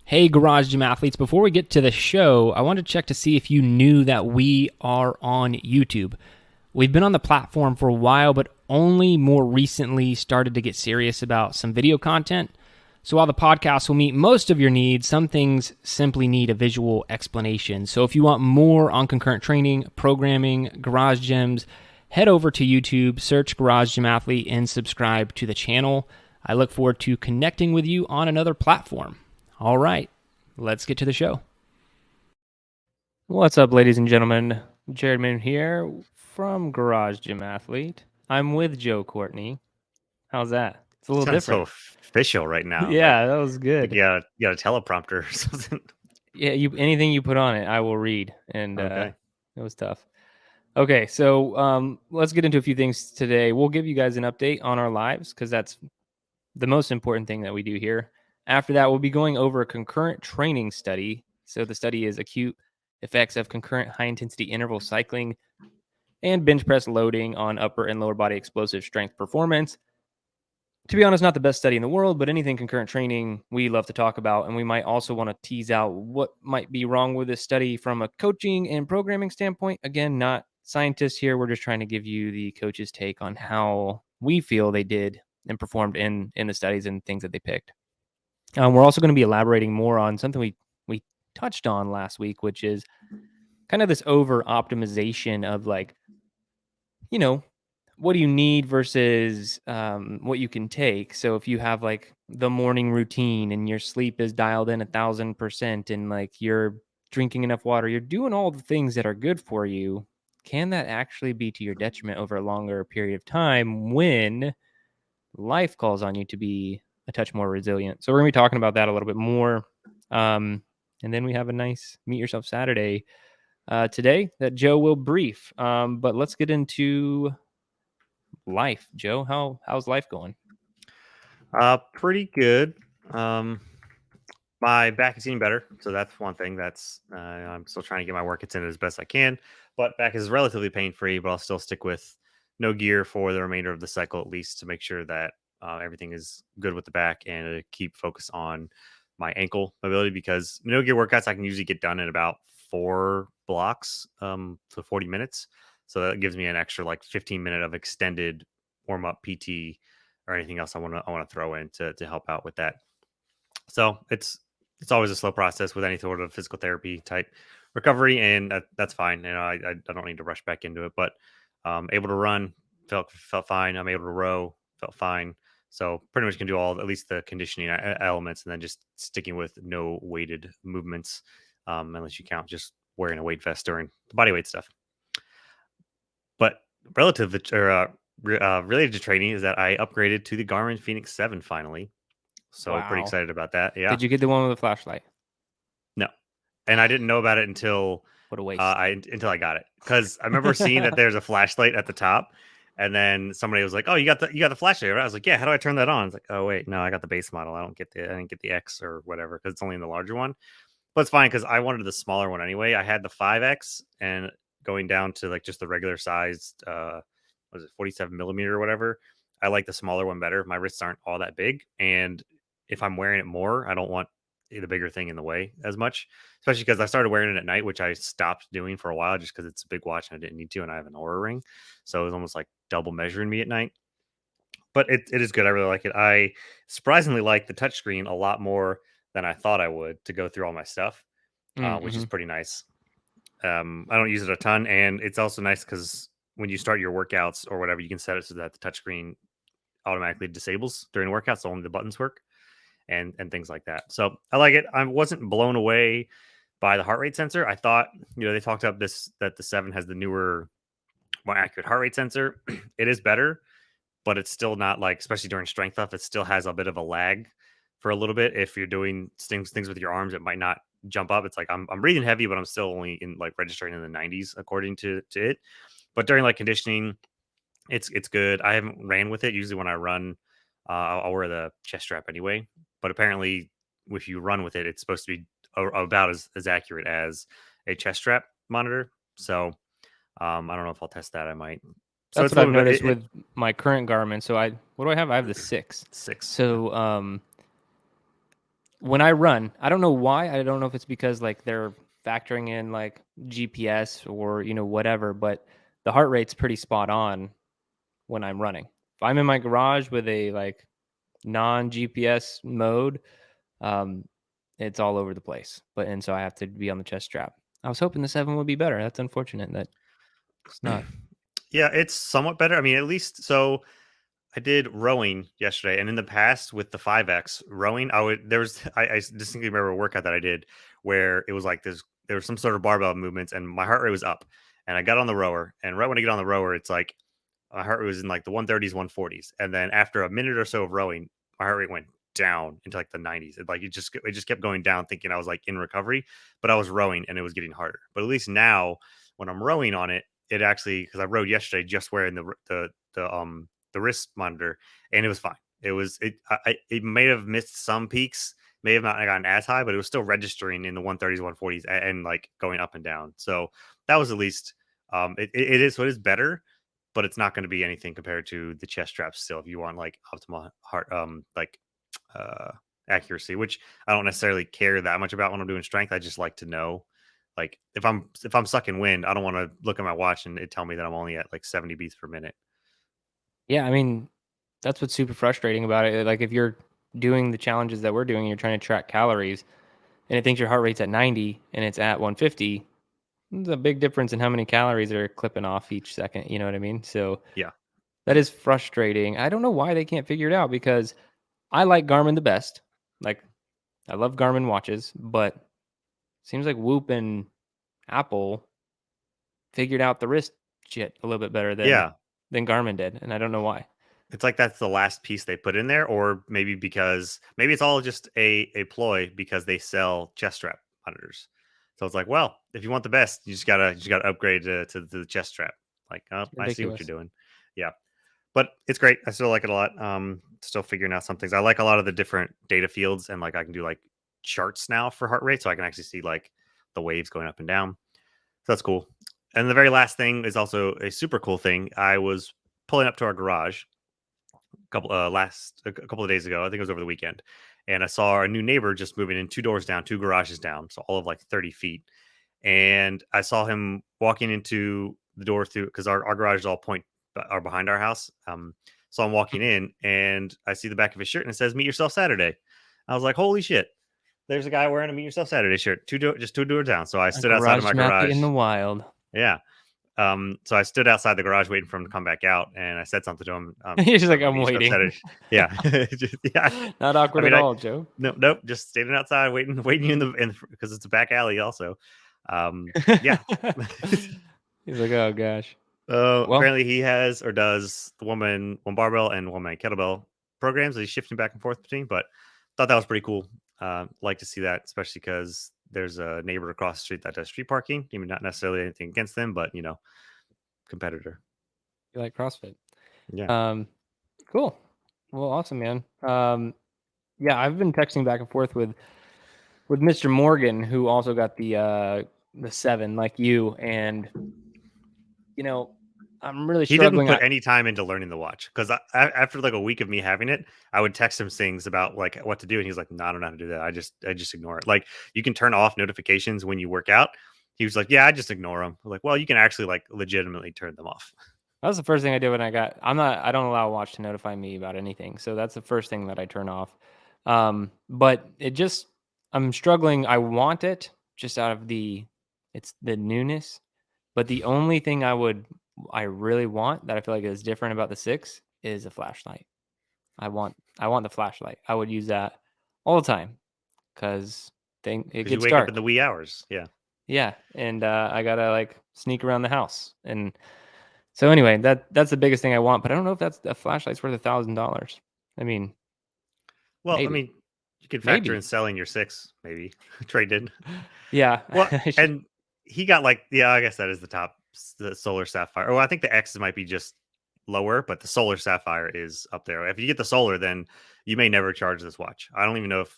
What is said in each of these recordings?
Hey, Garage Gym athletes, before we get to the show, I wanted to check to see if you knew that we are on YouTube. We've been on the platform for a while, but only more recently started to get serious about some video content. So while the podcast will meet most of your needs, some things simply need a visual explanation. So if you want more on concurrent training, programming, garage gyms, head over to YouTube, search Garage Gym Athlete, and subscribe to the channel. I look forward to connecting with you on another platform. All right, let's get to the show. What's up, ladies and gentlemen? Jerred here from Garage Gym Athlete. I'm with Joe Courtney. How's that? It's a little Sounds so different. official right now. Yeah, that was Like good. you got a teleprompter or something. Yeah, anything you put on it, I will read, and Okay. it was tough. Okay, so let's get into a few things today. We'll give you guys an update on our lives because that's the most important thing that we do here. After that, we'll be going over a concurrent training study. So the study is acute effects of concurrent high-intensity interval cycling and bench press loading on upper and lower body explosive strength performance. To be honest, not the best study in the world, but anything concurrent training we love to talk about. And we might also want to tease out what might be wrong with this study from a coaching and programming standpoint. Again, not scientists here. We're just trying to give you the coach's take on how we feel they did and performed in the studies and things that they picked. We're also going to be elaborating more on something we touched on last week, which is kind of this over optimization of like, you know, what do you need versus what you can take. So if you have like the morning routine and your sleep is dialed in 1,000% and like you're drinking enough water, you're doing all the things that are good for you. Can that actually be to your detriment over a longer period of time when life calls on you to be a touch more resilient? So we're going to be talking about that a little bit more. And then we have a nice Meet Yourself Saturday today that Joe will brief. But let's get into life. Joe, how's life going? Pretty good. Um, my back is getting better, so that's one thing. That's I'm still trying to get my workouts in as best I can, but back is relatively pain free. But I'll still stick with no gear for the remainder of the cycle, at least to make sure that everything is good with the back and to keep focus on my ankle mobility. Because no gear workouts I can usually get done in about 4 blocks, to 40 minutes. So that gives me an extra like 15-minute of extended warm up PT or anything else I want to throw in to help out with that. So it's always a slow process with any sort of physical therapy type recovery, and that's fine. I don't need to rush back into it, but able to run felt fine. I'm able to row, felt fine. So pretty much can do all at least the conditioning elements, and then just sticking with no weighted movements, unless you count just wearing a weight vest during the body weight stuff. But relative or related to training is that I upgraded to the Garmin Phoenix 7 finally. So pretty Wow. excited about that. Yeah. Did you get the one with the flashlight? No. And I didn't know about it until What a waste. I got it, because I remember seeing that there's a flashlight at the top, and then somebody was like, "Oh, you got the flashlight, right?" I was like, "Yeah, how do I turn that on?" It's like, "Oh wait, no, I got the base model. I didn't get the X or whatever because it's only in the larger one." But it's fine because I wanted the smaller one anyway. I had the 5X, and going down to like just the regular sized, was it 47 millimeter or whatever. I like the smaller one better. My wrists aren't all that big, and if I'm wearing it more, I don't want the bigger thing in the way as much, especially because I started wearing it at night, which I stopped doing for a while just because it's a big watch and I didn't need to, and I have an Aura ring, so it was almost like double measuring me at night. But it is good. I really like it. I surprisingly like the touchscreen a lot more than I thought I would to go through all my stuff, which is Mm-hmm. pretty nice. I don't use it a ton, and it's also nice because when you start your workouts or whatever, you can set it so that the touchscreen automatically disables during workouts, so only the buttons work and things like that. So I like it. I wasn't blown away by the heart rate sensor. I thought, they talked about this, that the 7 has the newer, more accurate heart rate sensor. It is better, but it's still not like, especially during strength stuff, it still has a bit of a lag for a little bit. If you're doing things with your arms, it might not jump up. It's like I'm breathing heavy, but I'm still only in like registering in the 90s according to it. But during like conditioning, it's good. I haven't ran with it. Usually when I run, I'll wear the chest strap anyway. But apparently, if you run with it, it's supposed to be about as accurate as a chest strap monitor. So I don't know if I'll test that. I might. So That's it's what a I've little bit noticed with my current Garmin. So what do I have? I have the 6. 6. Yeah. So when I run, I don't know why. I don't know if it's because like they're factoring in like GPS or whatever, but the heart rate's pretty spot on when I'm running. If I'm in my garage with a like non GPS mode, um, it's all over the place. And so I have to be on the chest strap. I was hoping the 7 would be better. That's unfortunate that it's not. Yeah, it's somewhat better. I mean, at least so I did rowing yesterday, and in the past with the 5X rowing, I distinctly remember a workout that I did where it was like there was some sort of barbell movements, and my heart rate was up, and I got on the rower, and right when I get on the rower, it's like my heart rate was in like the 130s, 140s, and then after a minute or so of rowing, my heart rate went down into like the 90s. It just kept going down, thinking I was like in recovery, but I was rowing and it was getting harder. But at least now when I'm rowing on it, it actually because I rowed yesterday just wearing the wrist monitor, and it was fine. It may have missed some peaks, may have not gotten as high, but it was still registering in the 130s, 140s, and like going up and down. So that was at least it is better, but it's not going to be anything compared to the chest straps. Still, if you want like optimal heart uh accuracy, which I don't necessarily care that much about when I'm doing strength. I just like to know. Like if I'm sucking wind, I don't want to look at my watch and it tell me that I'm only at like 70 beats per minute. Yeah, I mean, that's what's super frustrating about it. Like if you're doing the challenges that we're doing, you're trying to track calories, and it thinks your heart rate's at 90 and it's at 150. There's a big difference in how many calories are clipping off each second. You know what I mean? So Yeah. that is frustrating. I don't know why they can't figure it out because I like Garmin the best. Like I love Garmin watches, but seems like Whoop and Apple figured out the wrist shit a little bit better Yeah. than Garmin did, and I don't know why. It's like that's the last piece they put in there, or maybe because maybe it's all just a ploy because they sell chest strap monitors. So it's like, well, if you want the best, you just gotta upgrade to the chest strap. Like, oh, It's I see what you're ridiculous. doing. Yeah, but it's great. I still like it a lot. Still figuring out some things. I like a lot of the different data fields, and like I can do like charts now for heart rate, so I can actually see like the waves going up and down. So that's cool. And the very last thing is also a super cool thing. I was pulling up to our garage a couple of days ago. I think it was over the weekend, and I saw our new neighbor just moving in 2 doors down, 2 garages down, so all of like 30 feet. And I saw him walking into the door through because our garages all point are behind our house. So I'm walking in and I see the back of his shirt and it says "Meet Yourself Saturday." I was like, "Holy shit!" There's a guy wearing a "Meet Yourself Saturday" shirt, just 2 doors down. So I A stood outside of garage my mafia in garage. the wild. Yeah, so I stood outside the garage waiting for him to come back out, and I said something to him. He's just like, Meet "I'm yourself waiting." Saturday. Yeah, yeah. Not I awkward mean, at all, Joe. no, nope, just standing outside waiting, waiting in because it's a back alley also. Yeah. He's like, "Oh gosh." Well, Apparently he has or does the one barbell and one kettlebell programs that he's shifting back and forth between. But thought that was pretty cool. Like to see that, especially because there's a neighbor across the street that does street parking. Even not necessarily anything against them, but competitor. you like CrossFit. Yeah. Um, cool. Well, awesome, man. Yeah, I've been texting back and forth with Mr. Morgan, who also got the 7 like you, and you know, I'm really He didn't struggling. put any time into learning the watch because after like a week of me having it, I would text him things about like what to do, and he's like, "No, I don't know how to do that. I just ignore it." Like you can turn off notifications when you work out. He was like, "Yeah, I just ignore them." I'm like, well, you can actually like legitimately turn them off. That was the first thing I did when I got. I don't allow Watch to notify me about anything, so that's the first thing that I turn off. But it just, I'm struggling. I want it just out of it's the newness. But the only thing I really want that I feel like is different about the 6 is a flashlight. I want the flashlight. I would use that all the time because it Because you gets wake up in dark. the wee hours. Yeah. Yeah, and I gotta like sneak around the house. And so anyway, that's the biggest thing I want, but I don't know if that's a flashlight's worth $1,000. I mean, Well, I maybe, mean, you can factor in maybe. selling your 6, maybe traded. Yeah, Well, I should. and he got like, yeah, I guess that is the top, the solar sapphire. Oh, I think the X might be just lower, but the solar sapphire is up there. If you get the solar, then you may never charge this watch. I don't even know if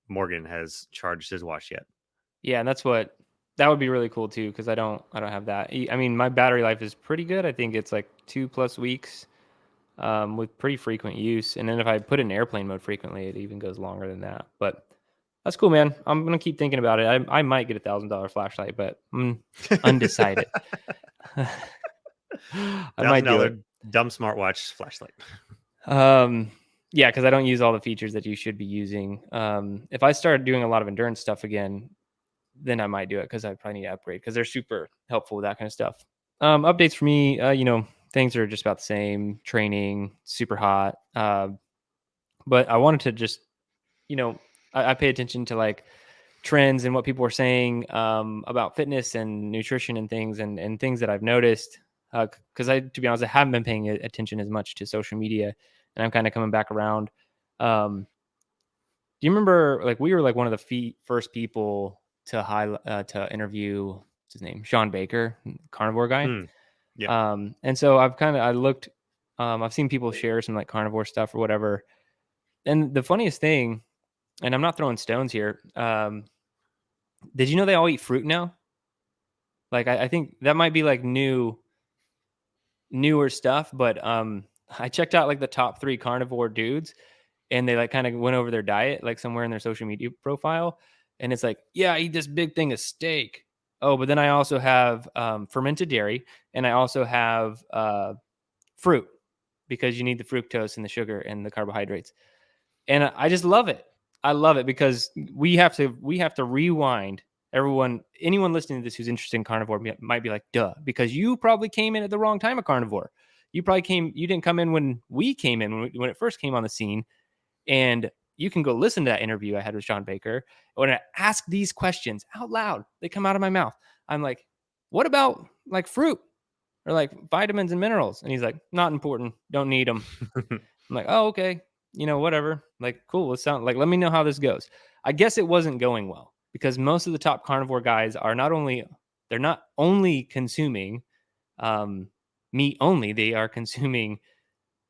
Morgan has charged his watch yet. Yeah, and that would be really cool too because I don't have that. I mean, my battery life is pretty good. I think it's like 2+ weeks with pretty frequent use. And then if I put it in airplane mode frequently, it even goes longer than that. But That's cool, man. I'm gonna keep thinking about it. I might get $1,000 flashlight, but I'm undecided. I might do it. $1,000 dumb smartwatch flashlight. Um, yeah, because I don't use all the features that you should be using. If I start doing a lot of endurance stuff again, then I might do it because I probably need to upgrade because they're super helpful with that kind of stuff. Updates for me, things are just about the same. Training, super hot. But I wanted to just, you know, I pay attention to like trends and what people are saying about fitness and nutrition and things and things that I've noticed. Because to be honest, I haven't been paying attention as much to social media, and I'm kind of coming back around. Do you remember like we were like one of the first people to interview what's his name, Sean Baker, carnivore guy? Hmm. Yeah. And so I looked, I've seen people share some like carnivore stuff or whatever. And the funniest thing, and I'm not throwing stones here, did you know they all eat fruit now? Like I think that might be like newer stuff, but I checked out like the top 3 carnivore dudes, and they like kind of went over their diet like somewhere in their social media profile, and it's like, yeah, I eat this big thing of steak. Oh, but then I also have fermented dairy, and I also have fruit because you need the fructose and the sugar and the carbohydrates. And I just love it. I love it because we have to rewind. Anyone listening to this who's interested in carnivore might be like, duh, because you probably came in at the wrong time of carnivore. You didn't come in when we came in, when it first came on the scene. And you can go listen to that interview I had with Sean Baker. When I ask these questions out loud, they come out of my mouth. I'm like, what about like fruit or like vitamins and minerals? And he's like, not important. Don't need them. I'm like, oh, okay, whatever. Like, cool. Let me know how this goes. I guess it wasn't going well because most of the top carnivore guys they're not only consuming meat only, they are consuming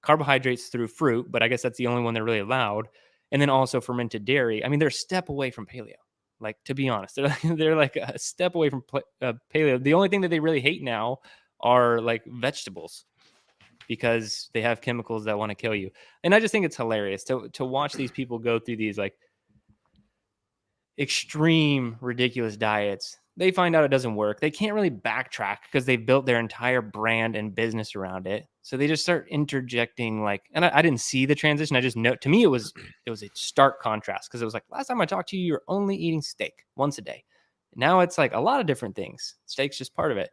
carbohydrates through fruit, but I guess that's the only one they're really allowed. And then also fermented dairy. I mean, they're a step away from paleo. Like, to be honest, they're like a step away from paleo. The only thing that they really hate now are like vegetables because they have chemicals that want to kill you. And I just think it's hilarious to watch these people go through these like extreme ridiculous diets. They find out it doesn't work. They can't really backtrack because they've built their entire brand and business around it. So they just start interjecting like, and I didn't see the transition. I just know, to me it was a stark contrast because it was like, last time I talked to you, you're only eating steak once a day. Now it's like a lot of different things. Steak's just part of it.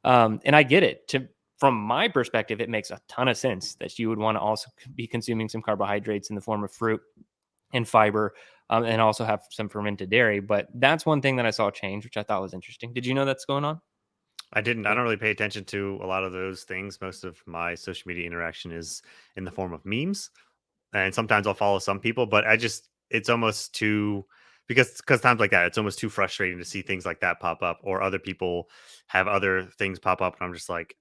And I get it. From my perspective, it makes a ton of sense that you would want to also be consuming some carbohydrates in the form of fruit and fiber, and also have some fermented dairy. But that's one thing that I saw change, which I thought was interesting. Did you know that's going on? I didn't. I don't really pay attention to a lot of those things. Most of my social media interaction is in the form of memes, and sometimes I'll follow some people, but it's almost too because times like that, it's almost too frustrating to see things like that pop up or other people have other things pop up, and I'm just like,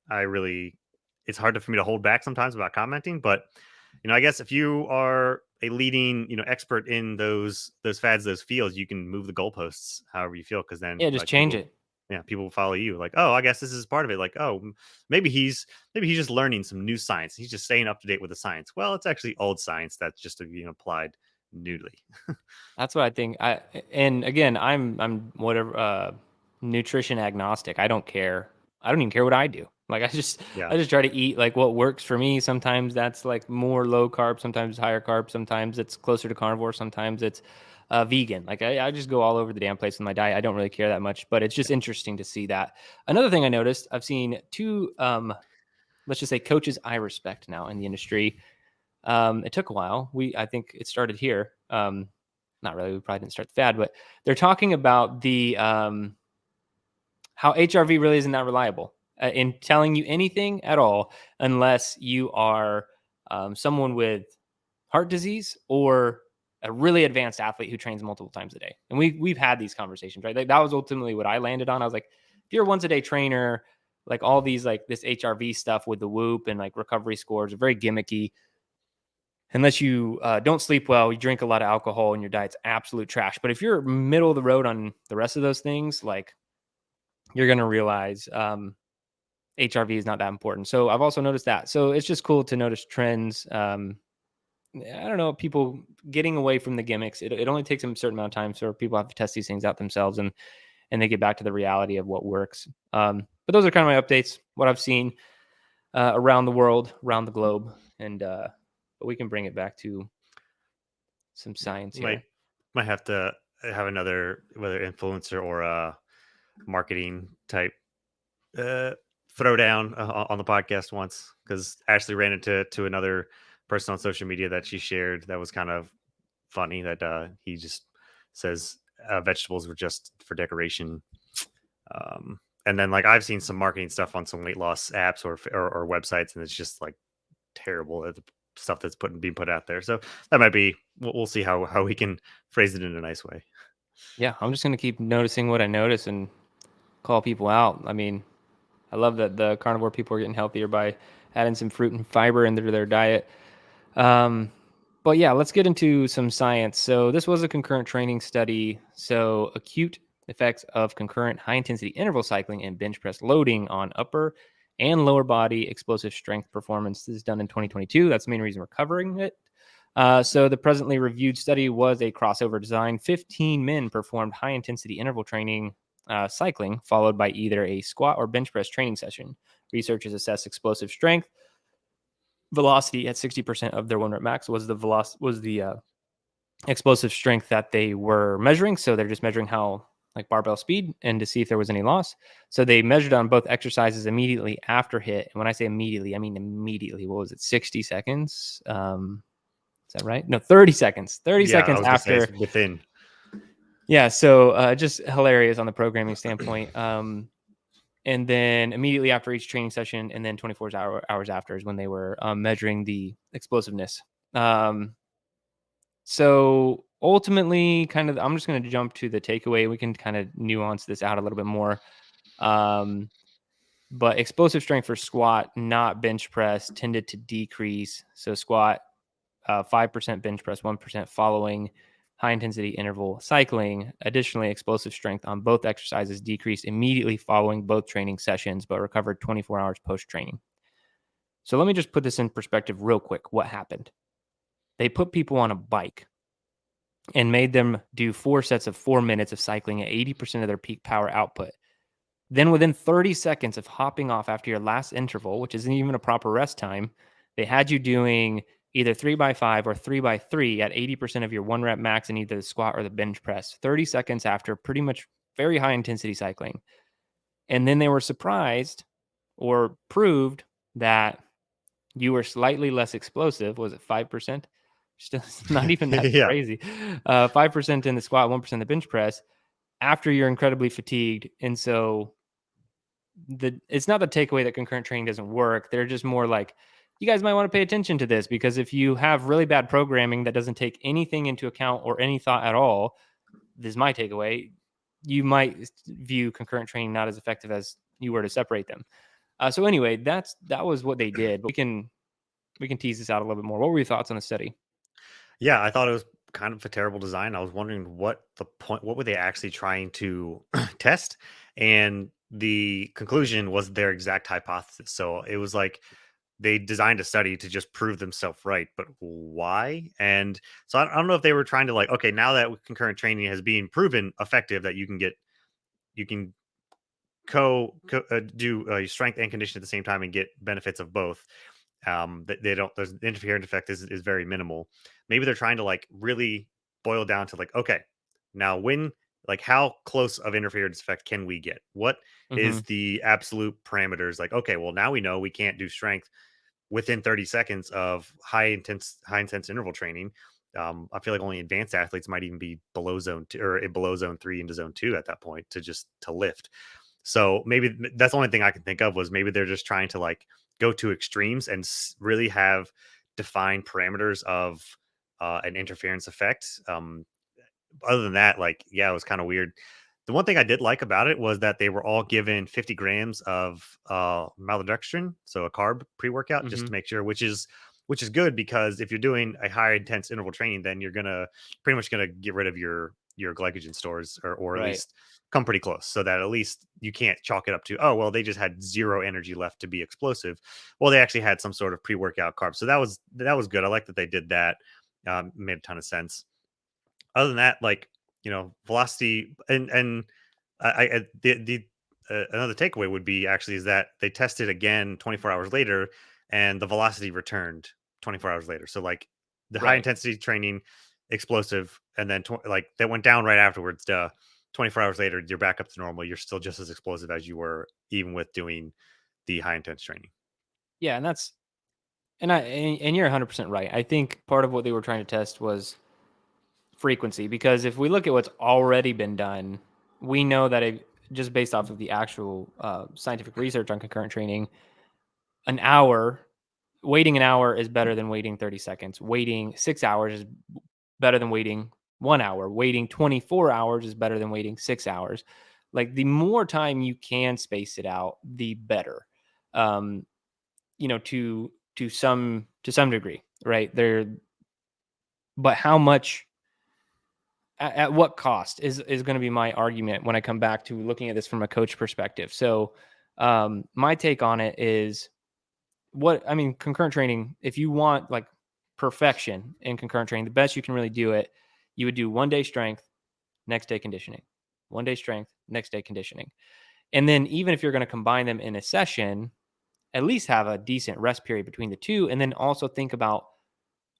it's hard for me to hold back sometimes about commenting, but I guess if you are a leading, expert in those fads, those fields, you can move the goalposts however you feel, because then Yeah, just like change it. people will follow you. Like, oh, I guess this is part of it. Like, oh, maybe he's just learning some new science. He's just staying up to date with the science. Well, it's actually old science that's just being applied newly. That's what I think. And again, I'm whatever nutrition agnostic. I don't care. I don't even care what I do. Like Yeah. I just try to eat like what works for me. Sometimes that's like more low carb, sometimes higher carb, sometimes it's closer to carnivore, sometimes it's vegan. Like I just go all over the damn place with my diet. I don't really care that much, but it's just interesting to see that. Another thing I noticed, I've seen two let's just say coaches I respect now in the industry. It took a while. I think it started here. Not really. We probably didn't start the fad, but they're talking about the how HRV really isn't that reliable in telling you anything at all, unless you are someone with heart disease or a really advanced athlete who trains multiple times a day. And we've had these conversations, right? Like, that was ultimately what I landed on. I was like, if you're a once a day trainer, like all these like this HRV stuff with the Whoop and like recovery scores are very gimmicky. Unless you don't sleep well, you drink a lot of alcohol, and your diet's absolute trash. But if you're middle of the road on the rest of those things, like, you're going to realize HRV is not that important. So I've also noticed that. So it's just cool to notice trends I don't know, people getting away from the gimmicks. It only takes them a certain amount of time, so people have to test these things out themselves, and they get back to the reality of what works. But those are kind of my updates, what I've seen around the world, around the globe, and but we can bring it back to some Yeah, science might here. might have to have another whether influencer or marketing type uh, throwdown on the podcast once because Ashley ran into another person on social media that she shared that was kind of funny that he just says vegetables were just for decoration. And then like I've seen some marketing stuff on some weight loss apps or websites, and it's just like terrible at the stuff that's being put out there. So that might be we'll see how we can phrase it in a nice way. Yeah, I'm just gonna keep noticing what I notice and call people out. I mean, I love that the carnivore people are getting healthier by adding some fruit and fiber into their diet. Um, but yeah, let's get into some science. So this was a concurrent training study. So acute effects of concurrent high intensity interval cycling and bench press loading on upper and lower body explosive strength performance. This is done in 2022. That's the main reason we're covering it. So the presently reviewed study was a crossover design. 15 men performed high intensity interval training cycling, followed by either a squat or bench press training session. Researchers assessed explosive strength, velocity at 60% of their 1 rep max was the explosive strength that they were measuring. So they're just measuring how like barbell speed and to see if there was any loss. So they measured on both exercises immediately after HIIT. And when I say immediately, I mean immediately. What was it? 60 seconds. Is that right? No, 30 seconds. 30 Yeah, I seconds was gonna say it's after. within. Yeah. So just hilarious on the programming standpoint. And then immediately after each training session, and then 24 hours after is when they were measuring the explosiveness. So ultimately, kind of, I'm just going to jump to the takeaway. We can kind of nuance this out a little bit more. Um, but explosive strength for squat, not bench press, tended to decrease. So squat, 5% bench press, 1% following high intensity interval cycling. Additionally, explosive strength on both exercises decreased immediately following both training sessions, but recovered 24 hours post training. So let me just put this in perspective real quick. What happened? They put people on a bike and made them do 4 sets of 4 minutes of cycling at 80% of their peak power output. Then within 30 seconds of hopping off after your last interval, which isn't even a proper rest time, they had you doing either 3x5 or 3x3 at 80% of your 1 rep max in either the squat or the bench press. 30 seconds after pretty much very high intensity cycling. And then they were surprised or proved that you were slightly less explosive. Was it 5%? Still not even that Yeah. crazy. 5% in the squat, 1% in the bench press after you're incredibly fatigued. And so it's not the takeaway that concurrent training doesn't work. They're just more like, you guys might want to pay attention to this, because if you have really bad programming that doesn't take anything into account or any thought at all, this is my takeaway, you might view concurrent training not as effective as you were to separate them. So anyway, that was what they did. But we can tease this out a little bit more. What were your thoughts on the study? Yeah, I thought it was kind of a terrible design. I was wondering what were they actually trying to test? And the conclusion was their exact hypothesis. So it was like they designed a study to just prove themselves right, but why? And so I don't know if they were trying to like, okay, now that concurrent training has been proven effective, that you can do strength and condition at the same time and get benefits of both. That they don't, there's the interference effect is very minimal. Maybe they're trying to like really boil down to like, okay, now when, like, how close of interference effect can we get? What Mm-hmm. is the absolute parameters? Like, okay, well, now we know we can't do strength within 30 seconds of high intense interval training. I feel like only advanced athletes might even be below zone two or below zone three into zone two at that point to lift. So maybe that's the only thing I can think of was maybe they're just trying to like go to extremes and really have defined parameters of an interference effect. Other than that, like, yeah, it was kind of weird. The one thing I did like about it was that they were all given 50 grams of maltodextrin, so a carb pre-workout, just Mm-hmm. to make sure, which is good because if you're doing a high intense interval training, then you're gonna pretty much gonna get rid of your glycogen stores, or at Right. least come pretty close, so that at least you can't chalk it up to, oh well, they just had zero energy left to be explosive. Well, they actually had some sort of pre-workout carbs, so that was good. I like that they did that. Made a ton of sense. Other than that, like, velocity, and the another takeaway would be actually is that they tested again 24 hours later, and the velocity returned 24 hours later. So like the high Right. intensity training, explosive, and then like that went down right afterwards. 24 hours later, you're back up to normal. You're still just as explosive as you were even with doing the high intense training. Yeah, and you're 100% right. I think part of what they were trying to test was frequency, because if we look at what's already been done, we know that just based off of the actual scientific research on concurrent training, an hour waiting an hour is better than waiting 30 seconds. Waiting 6 hours is better than waiting 1 hour. Waiting 24 hours is better than waiting 6 hours. Like, the more time you can space it out, the better. Um, to some degree, right? But how much, at what cost is going to be my argument when I come back to looking at this from a coach perspective. So, my take on it is, concurrent training, if you want like perfection in concurrent training, the best you can really do it, you would do 1 day strength, next day conditioning, 1 day strength, next day conditioning. And then even if you're going to combine them in a session, at least have a decent rest period between the two. And then also think about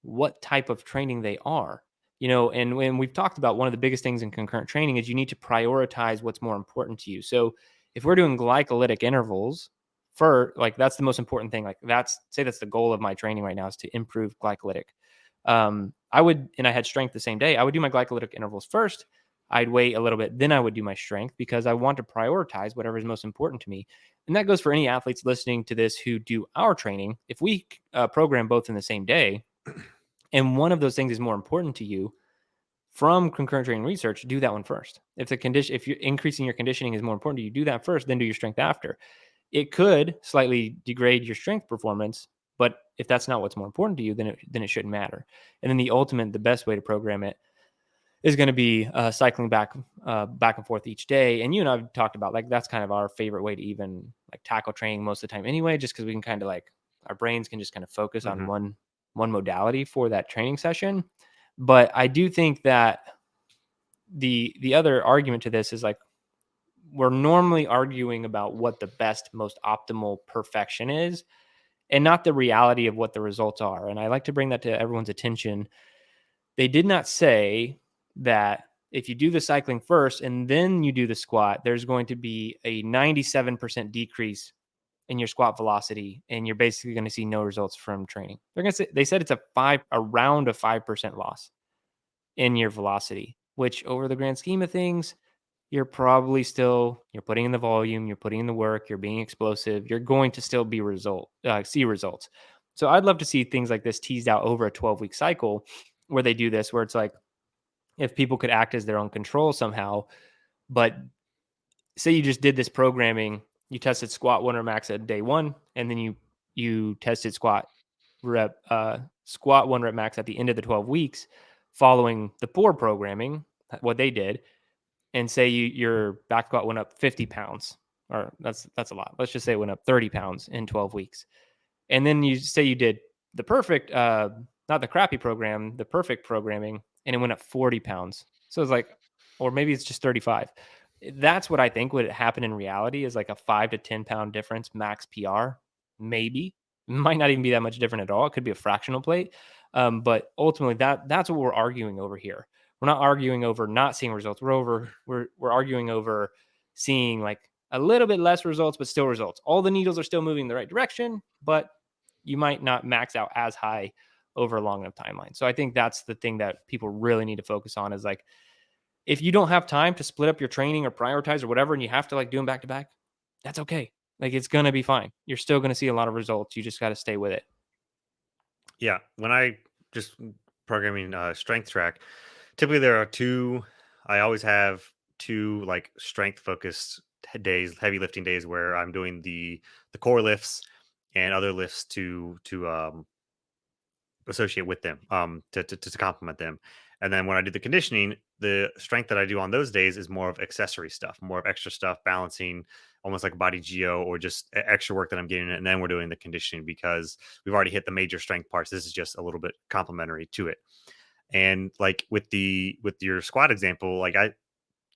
what type of training they are. And when we've talked about, one of the biggest things in concurrent training is you need to prioritize what's more important to you. So if we're doing glycolytic intervals, for like, that's the most important thing. Like, that's the goal of my training right now, is to improve glycolytic. And I had strength the same day. I would do my glycolytic intervals first. I'd wait a little bit, then I would do my strength, because I want to prioritize whatever is most important to me. And that goes for any athletes listening to this who do our training. If we program both in the same day, and one of those things is more important to you, from concurrent training research, do that one first. If you're increasing your conditioning is more important to you, do that first, then do your strength after. It could slightly degrade your strength performance, but if that's not what's more important to you, then it shouldn't matter. And then the best way to program it is going to be cycling back and forth each day. And you and I've talked about, like, that's kind of our favorite way to even like tackle training most of the time anyway, just because we can kind of like, our brains can just kind of focus on Hmm. one modality for that training session. But I do think that the other argument to this is, like, we're normally arguing about what the best, most optimal perfection is, and not the reality of what the results are. And I like to bring that to everyone's attention. They did not say that if you do the cycling first and then you do the squat, there's going to be a 97% decrease in your squat velocity, and you're basically going to see no results from training. They said it's around a 5% loss in your velocity, which over the grand scheme of things, you're putting in the volume, you're putting in the work, you're being explosive, you're going to still see results. So I'd love to see things like this teased out over a 12-week cycle, where they do this, where it's like, if people could act as their own control somehow. But say you just did this programming, you tested squat 1 rep max at day 1, and then you tested squat 1 rep max at the end of the 12 weeks following the poor programming, what they did. And say your back squat went up 50 pounds, or that's a lot. Let's just say it went up 30 pounds in 12 weeks. And then you say you did the perfect, not the crappy program, the perfect programming, and it went up 40 pounds. So it's like, or maybe it's just 35. That's what I think would happen in reality, is like a 5 to 10 pound difference max PR. Maybe it might not even be that much different at all. It could be a fractional plate. But ultimately, that's what we're arguing over here. We're not arguing over not seeing results. We're arguing over seeing like a little bit less results, but still results. All the needles are still moving in the right direction, but you might not max out as high over a long enough timeline. So I think that's the thing that people really need to focus on, is like, if you don't have time to split up your training or prioritize or whatever, and you have to like do them back to back, that's okay. Like, it's going to be fine. You're still going to see a lot of results. You just got to stay with it. Yeah, when I just programming strength track, typically there are two. I always have two like strength focused days, heavy lifting days, where I'm doing the core lifts and other lifts to associate with them, to complement them. And then when I do the conditioning, the strength that I do on those days is more of accessory stuff, more of extra stuff, balancing, almost like body geo or just extra work that I'm getting. And then we're doing the conditioning because we've already hit the major strength parts. This is just a little bit complementary to it. And like with your squat example, like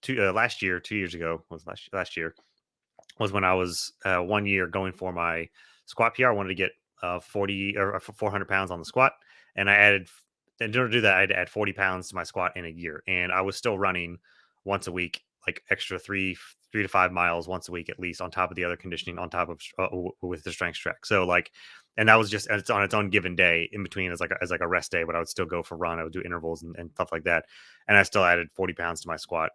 last year, 2 years ago was last year was when I was 1 year going for my squat PR. I wanted to get 40 or 400 pounds on the squat, and in order to do that, I had to add 40 pounds to my squat in a year, and I was still running once a week, like extra 3 to 5 miles once a week at least, on top of the other conditioning, on top of with the strength track. So like, and that was just it's on its own given day in between as like a rest day, but I would still go for run. I would do intervals and stuff like that, and I still added 40 pounds to my squat.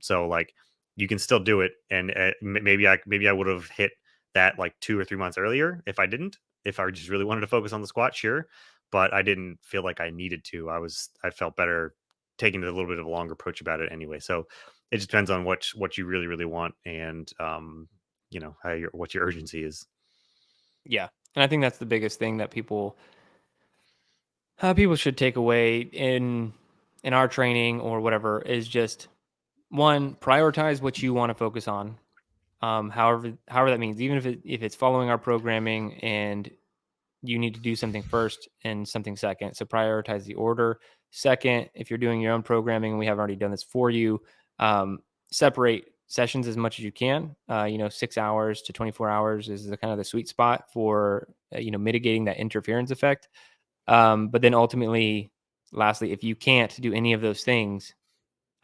So like you can still do it, and maybe I would have hit that like 2 or 3 months earlier if I just really wanted to focus on the squat, sure, but I didn't feel like I needed to. I felt better taking a little bit of a longer approach about it anyway. So it just depends on what you really want, and what your urgency is. Yeah, and I think that's the biggest thing that people should take away in our training or whatever is just one, prioritize what you want to focus on. However that means, even if it's following our programming and you need to do something first and something second. So prioritize the order. Second, if you're doing your own programming, and we have already done this for you, separate sessions as much as you can. 6 hours to 24 hours is the kind of the sweet spot for mitigating that interference effect. But then ultimately, lastly, if you can't do any of those things,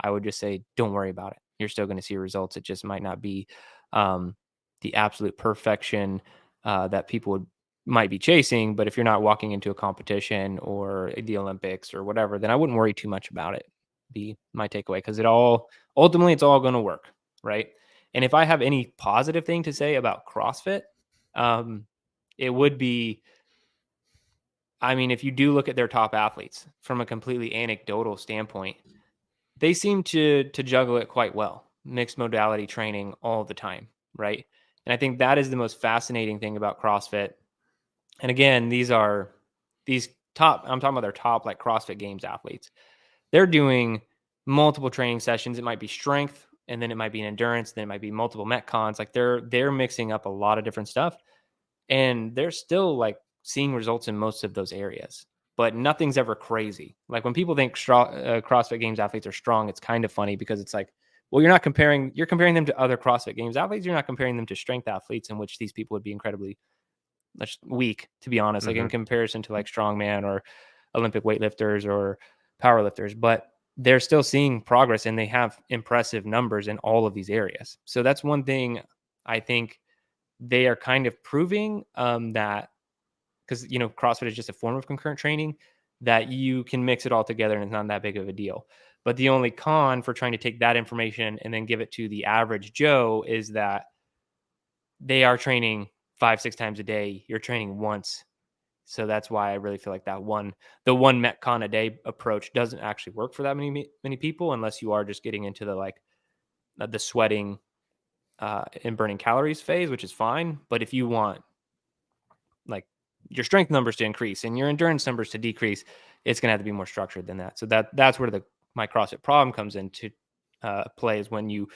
I would just say don't worry about it. You're still going to see results. It just might not be the absolute perfection that people might be chasing. But if you're not walking into a competition or the Olympics or whatever, then I wouldn't worry too much about it. Be my takeaway, because ultimately it's all going to work, right? And if I have any positive thing to say about CrossFit, it would be, I mean, if you do look at their top athletes from a completely anecdotal standpoint, they seem to juggle it quite well. Mixed modality training all the time, right? And I think that is the most fascinating thing about CrossFit. And again, these top, I'm talking about their top like CrossFit Games athletes. They're doing multiple training sessions. It might be strength, and then it might be an endurance, then it might be multiple metcons. Like they're mixing up a lot of different stuff, and they're still like seeing results in most of those areas. But nothing's ever crazy. Like when people think CrossFit Games athletes are strong, it's kind of funny because it's like, well, you're comparing them to other CrossFit Games athletes. You're not comparing them to strength athletes, in which these people would be incredibly weak, to be honest, like in comparison to like strongman or Olympic weightlifters or powerlifters. But they're still seeing progress, and they have impressive numbers in all of these areas. So that's one thing I think they are kind of proving, that, because CrossFit is just a form of concurrent training, that you can mix it all together and it's not that big of a deal. But the only con for trying to take that information and then give it to the average Joe is that they are training 5-6 times a day. You're training once. So that's why I really feel like the one Metcon a day approach doesn't actually work for that many people, unless you are just getting into the sweating and burning calories phase, which is fine. But if you want like your strength numbers to increase and your endurance numbers to decrease, it's going to have to be more structured than that. So that's where my CrossFit problem comes into play, is when you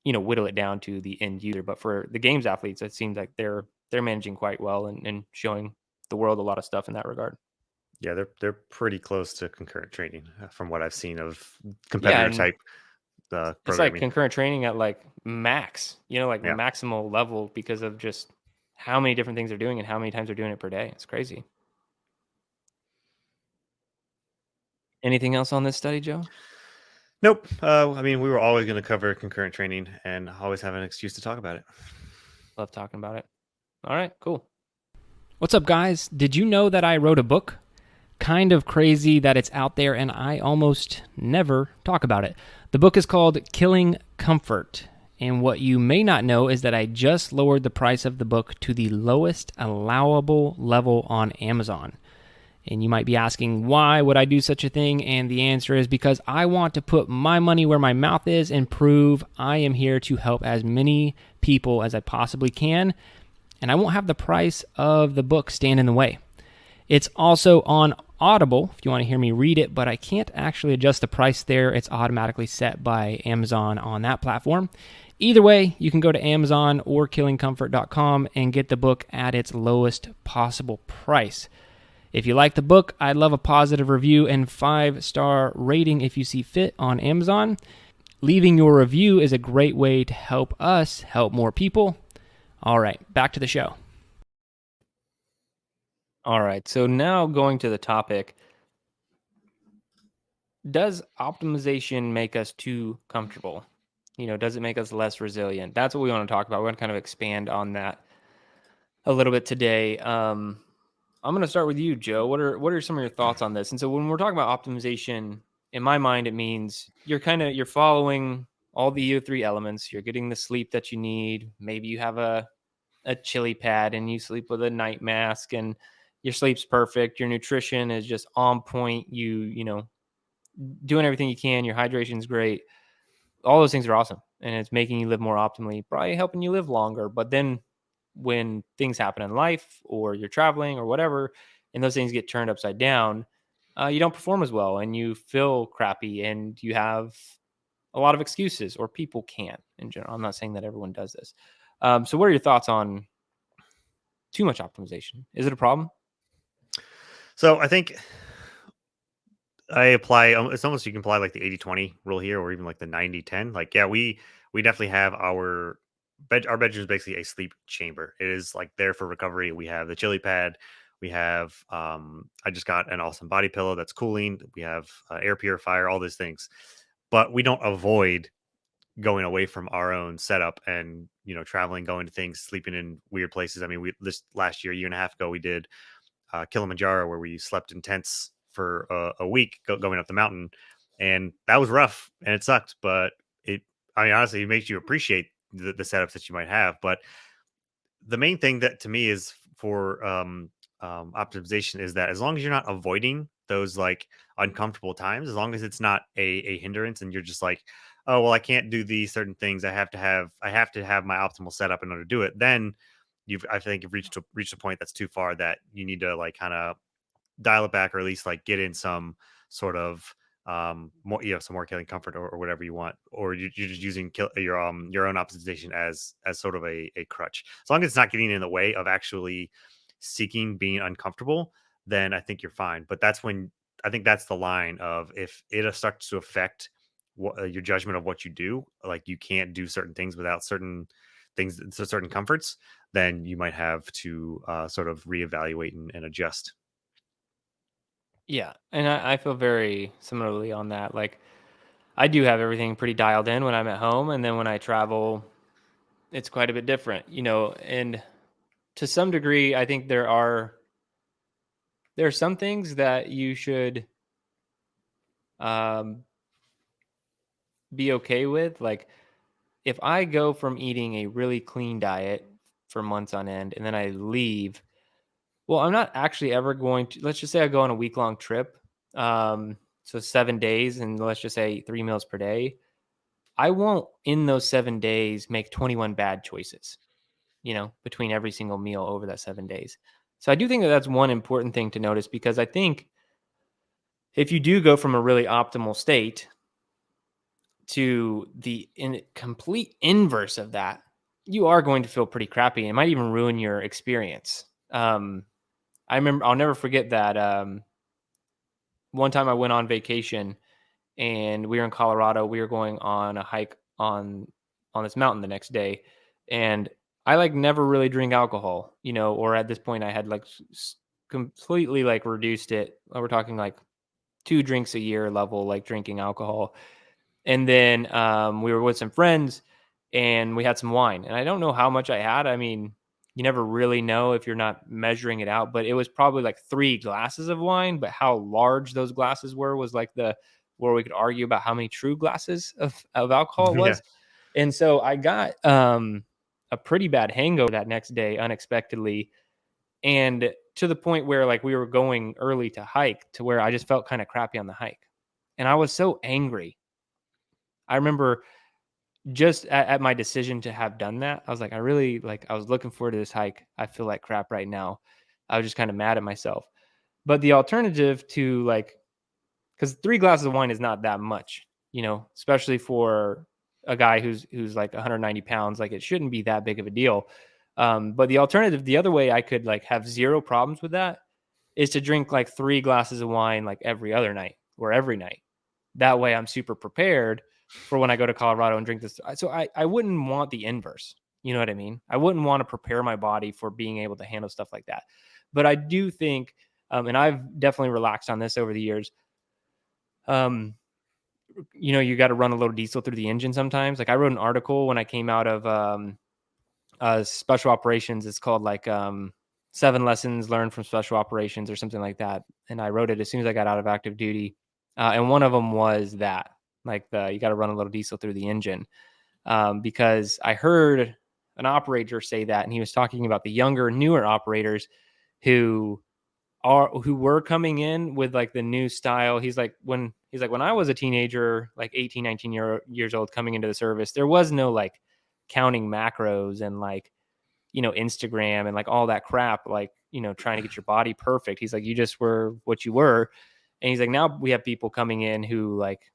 whittle it down to the end user. But for the games athletes, it seems like they're managing quite well and showing the world a lot of stuff in that regard. Yeah, they're pretty close to concurrent training from what I've seen of competitor type programming. It's like concurrent training at like max, maximal level, because of just how many different things they're doing and how many times they're doing it per day. It's crazy. Anything else on this study, Joe? Nope. I mean, we were always going to cover concurrent training and always have an excuse to talk about it. Love talking about it. All right, cool. What's up, guys? Did you know that I wrote a book? Kind of crazy that it's out there and I almost never talk about it. The book is called Killing Comfort. And what you may not know is that I just lowered the price of the book to the lowest allowable level on Amazon. And you might be asking, why would I do such a thing? And the answer is because I want to put my money where my mouth is and prove I am here to help as many people as I possibly can. And I won't have the price of the book stand in the way. It's also on Audible if you want to hear me read it, but I can't actually adjust the price there. It's automatically set by Amazon on that platform. Either way, you can go to Amazon or killingcomfort.com and get the book at its lowest possible price. If you like the book, I'd love a positive review and 5-star rating if you see fit on Amazon. Leaving your review is a great way to help us help more people. All right, back to the show. All right, so now going to the topic, does optimization make us too comfortable? Does it make us less resilient? That's what we want to talk about. We're going to kind of expand on that a little bit today. I'm going to start with you, Joe. What are some of your thoughts on this? And so when we're talking about optimization, in my mind, it means you're following all the E3 elements. You're getting the sleep that you need. Maybe you have a chili pad and you sleep with a night mask and your sleep's perfect. Your nutrition is just on point. You know, doing everything you can. Your hydration's great. All those things are awesome. And it's making you live more optimally, probably helping you live longer. But then when things happen in life or you're traveling or whatever, and those things get turned upside down, you don't perform as well and you feel crappy and you have a lot of excuses, or people can't in general. I'm not saying that everyone does this. So what are your thoughts on too much optimization? Is it a problem? So I think I apply. It's almost you can apply like the 80-20 rule here, or even like the 90-10. Like, yeah, we definitely have our bed. Our bedroom is basically a sleep chamber. It is like there for recovery. We have the chili pad. We have. I just got an awesome body pillow that's cooling. We have air purifier. All these things, but we don't avoid going away from our own setup and traveling, going to things, sleeping in weird places. I mean, we this last year and a half ago, we did Kilimanjaro, where we slept in tents for a week going up the mountain, and that was rough and it sucked. But I mean, honestly, it makes you appreciate the setups that you might have. But the main thing that to me is for optimization is that as long as you're not avoiding those like uncomfortable times, as long as it's not a hindrance, and you're just like, oh well, I can't do these certain things. I have to have my optimal setup in order to do it. Then I think you've reached a point that's too far that you need to like kind of dial it back, or at least like get in some sort of more some more killing comfort, or whatever you want, or you're just using your own optimization as sort of a crutch. As long as it's not getting in the way of actually seeking being uncomfortable, then I think you're fine. But that's when I think that's the line of, if it starts to affect your judgment of what you do, like you can't do certain things without certain things, so certain comforts, then you might have to sort of reevaluate and adjust. Yeah. And I feel very similarly on that. Like, I do have everything pretty dialed in when I'm at home. And then when I travel, it's quite a bit different, and to some degree, I think there are some things that you should um, be okay with. Like, if I go from eating a really clean diet for months on end and then I leave, well, I'm not actually ever going to, let's just say I go on a week long trip. So 7 days, and let's just say 3 meals per day. I won't in those 7 days make 21 bad choices, between every single meal over that 7 days. So I do think that that's one important thing to notice, because I think if you do go from a really optimal state to the complete inverse of that, you are going to feel pretty crappy. It might even ruin your experience. I remember, I'll never forget that one time I went on vacation and we were in Colorado. We were going on a hike on this mountain the next day, and I like never really drink alcohol, or at this point I had like completely like reduced it. We're talking like 2 drinks a year level, like drinking alcohol. And then we were with some friends and we had some wine. And I don't know how much I had. I mean, you never really know if you're not measuring it out, but it was probably like 3 glasses of wine. But how large those glasses were was like where we could argue about how many true glasses of alcohol it Yeah. was. And so I got a pretty bad hangover that next day unexpectedly. And to the point where like we were going early to hike, to where I just felt kind of crappy on the hike. And I was so angry. I remember just at my decision to have done that, I was like, I was looking forward to this hike. I feel like crap right now. I was just kind of mad at myself. But the alternative to like, because 3 glasses of wine is not that much, especially for a guy who's like 190 pounds. Like it shouldn't be that big of a deal. But the alternative, the other way I could like have zero problems with that is to drink like 3 glasses of wine like every other night or every night. That way I'm super prepared for when I go to Colorado and drink this. So I wouldn't want the inverse. You know what I mean? I wouldn't want to prepare my body for being able to handle stuff like that. But I do think, and I've definitely relaxed on this over the years. Um, you got to run a little diesel through the engine sometimes. Like I wrote an article when I came out of special operations. It's called like 7 lessons learned from special operations or something like that. And I wrote it as soon as I got out of active duty. And one of them was that, like you got to run a little diesel through the engine, because I heard an operator say that, and he was talking about the younger, newer operators who were coming in with like the new style. He's like, when I was a teenager, like 18, 19 years old, coming into the service, there was no like counting macros and like, Instagram and like all that crap, like, trying to get your body perfect. He's like, you just were what you were. And he's like, now we have people coming in who like,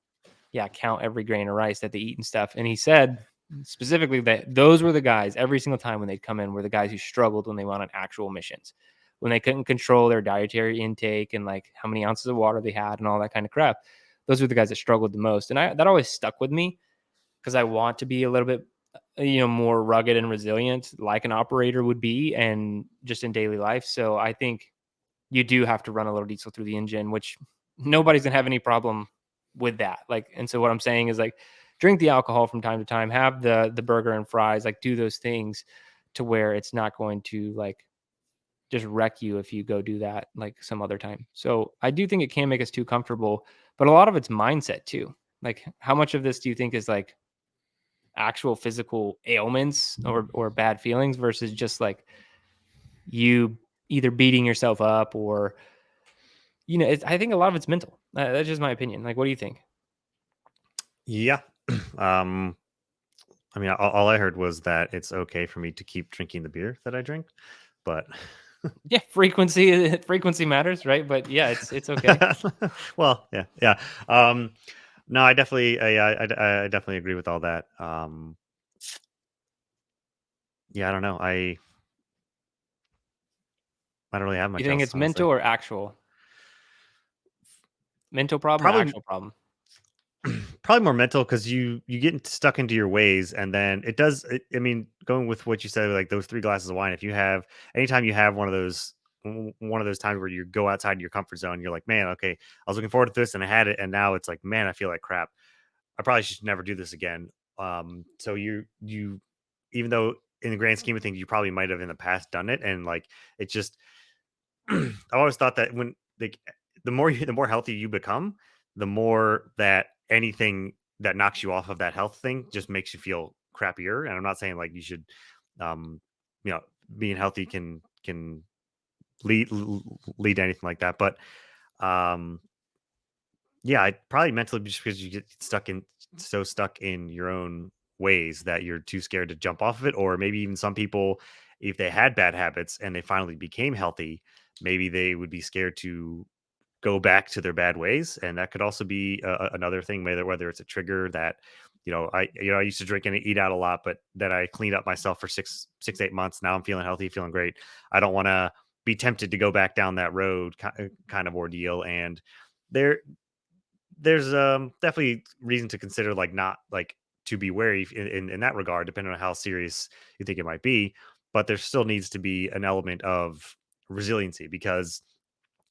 yeah, count every grain of rice that they eat and stuff. And he said specifically that those were the guys every single time when they'd come in were the guys who struggled when they went on actual missions, when they couldn't control their dietary intake and like how many ounces of water they had and all that kind of crap. Those were the guys that struggled the most. And that always stuck with me because I want to be a little bit, more rugged and resilient like an operator would be and just in daily life. So I think you do have to run a little diesel through the engine, which nobody's gonna have any problem with that. Like, and so what I'm saying is like, drink the alcohol from time to time, have the burger and fries, like do those things to where it's not going to like just wreck you if you go do that like some other time. So I do think it can make us too comfortable, but a lot of it's mindset too. Like, how much of this do you think is like actual physical ailments or bad feelings versus just like you either beating yourself up or I think a lot of it's mental. That's just my opinion. Like, what do you think? Yeah. um, I mean, all I heard was that it's okay for me to keep drinking the beer that I drink, but Yeah, frequency matters, right? But yeah, it's okay. well, yeah, yeah. No, I definitely, I definitely agree with all that. Yeah, I don't know. I don't really have You much think else, it's honestly. mental or actual? Mental problem or Probably actual problem? probably more mental because you get stuck into your ways, and then it does I mean, going with what you said, like those 3 glasses of wine, if you have anytime you have one of those times where you go outside your comfort zone, you're like, man, okay, I was looking forward to this and I had it, and now it's like, man, I feel like crap. I probably should never do this again. So you even though in the grand scheme of things you probably might have in the past done it, and like it's just I've always thought that when like the more healthy you become, the more that anything that knocks you off of that health thing just makes you feel crappier. And I'm not saying like you should, um, you know, being healthy can lead to anything like that, but um, yeah, I probably mentally just because you get stuck in your own ways that you're too scared to jump off of it, or maybe even some people, if they had bad habits and they finally became healthy, maybe they would be scared to go back to their bad ways, and that could also be another thing. Whether it's a trigger that I used to drink and eat out a lot, but then I cleaned up myself for 8 months. Now I'm feeling healthy, feeling great. I don't want to be tempted to go back down that road kind of ordeal, and there there's definitely reason to consider like not like to be wary in that regard, depending on how serious you think it might be. But there still needs to be an element of resiliency because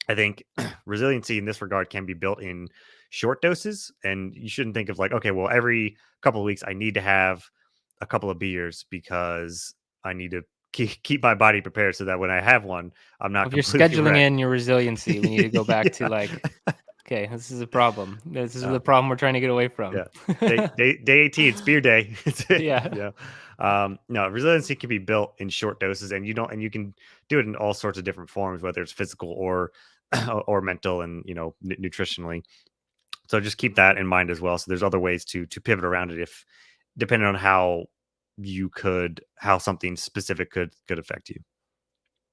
I think resiliency in this regard can be built in short doses, and you shouldn't think of like, okay, well, every couple of weeks I need to have a couple of beers because I need to keep my body prepared so that when I have one, I'm Well, not if you're completely scheduling wrecked. in your resiliency, we need to go back to Yeah. like, okay, this is a problem. This is Uh, the problem we're trying to get away from. Yeah. Day 18, it's beer day. Yeah. Yeah. No, resiliency can be built in short doses, and you can do it in all sorts of different forms, whether it's physical or or mental, and nutritionally. So just keep that in mind as well. So there's other ways to pivot around it if depending on how something specific could affect you.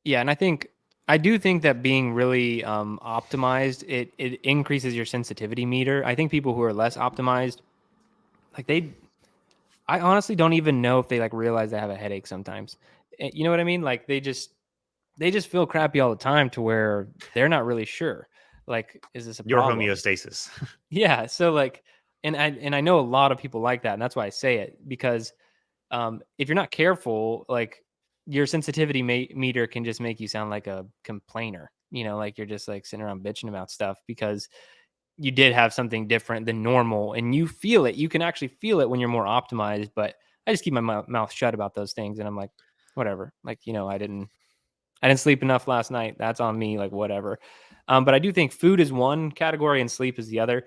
Yeah, and I think I do think that being really optimized, it increases your sensitivity meter. I think people who are less optimized, like I honestly don't even know if they like realize they have a headache sometimes. You know what I mean? Like they just feel crappy all the time to where they're not really sure. Like, is this a Your problem? homeostasis. Yeah. So like, and I know a lot of people like that, and that's why I say it because if you're not careful, like your sensitivity meter can just make you sound like a complainer. You know, like you're just like sitting around bitching about stuff because you did have something different than normal, and you feel it. You can actually feel it when you're more optimized. But I just keep my mouth shut about those things, and I'm like, whatever. Like I didn't sleep enough last night. That's on me. Like whatever. But I do think food is one category and sleep is the other.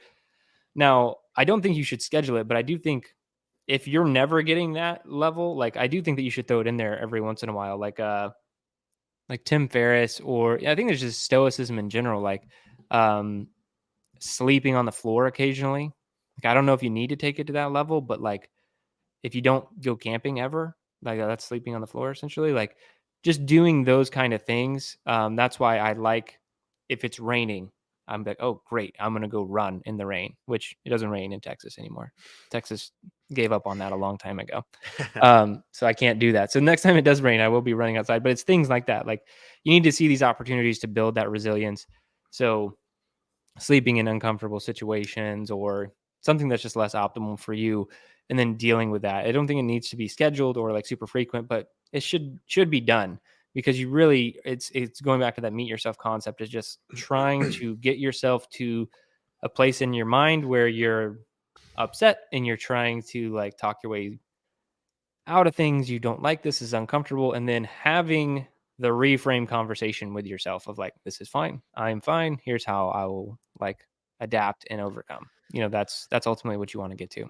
Now, I don't think you should schedule it, but I do think if you're never getting that level, like I do think that you should throw it in there every once in a while, like Tim Ferriss, or I think there's just stoicism in general, like um, sleeping on the floor occasionally. Like I don't know if you need to take it to that level, but like if you don't go camping ever, like that's sleeping on the floor essentially. Like just doing those kind of things. That's why I like if it's raining, I'm like, oh great, I'm gonna go run in the rain, which it doesn't rain in Texas anymore. Texas gave up on that a long time ago. So I can't do that. So next time it does rain, I will be running outside. But it's things like that. Like you need to see these opportunities to build that resilience. So sleeping in uncomfortable situations or something that's just less optimal for you and then dealing with that. I don't think it needs to be scheduled or like super frequent, but it should be done because you really it's going back to that meet yourself concept is just trying to get yourself to a place in your mind where you're upset and you're trying to like talk your way out of things you don't like, this is uncomfortable, and then having the reframe conversation with yourself of like, this is fine, I'm fine, here's how I will like adapt and overcome. That's ultimately what you want to get to.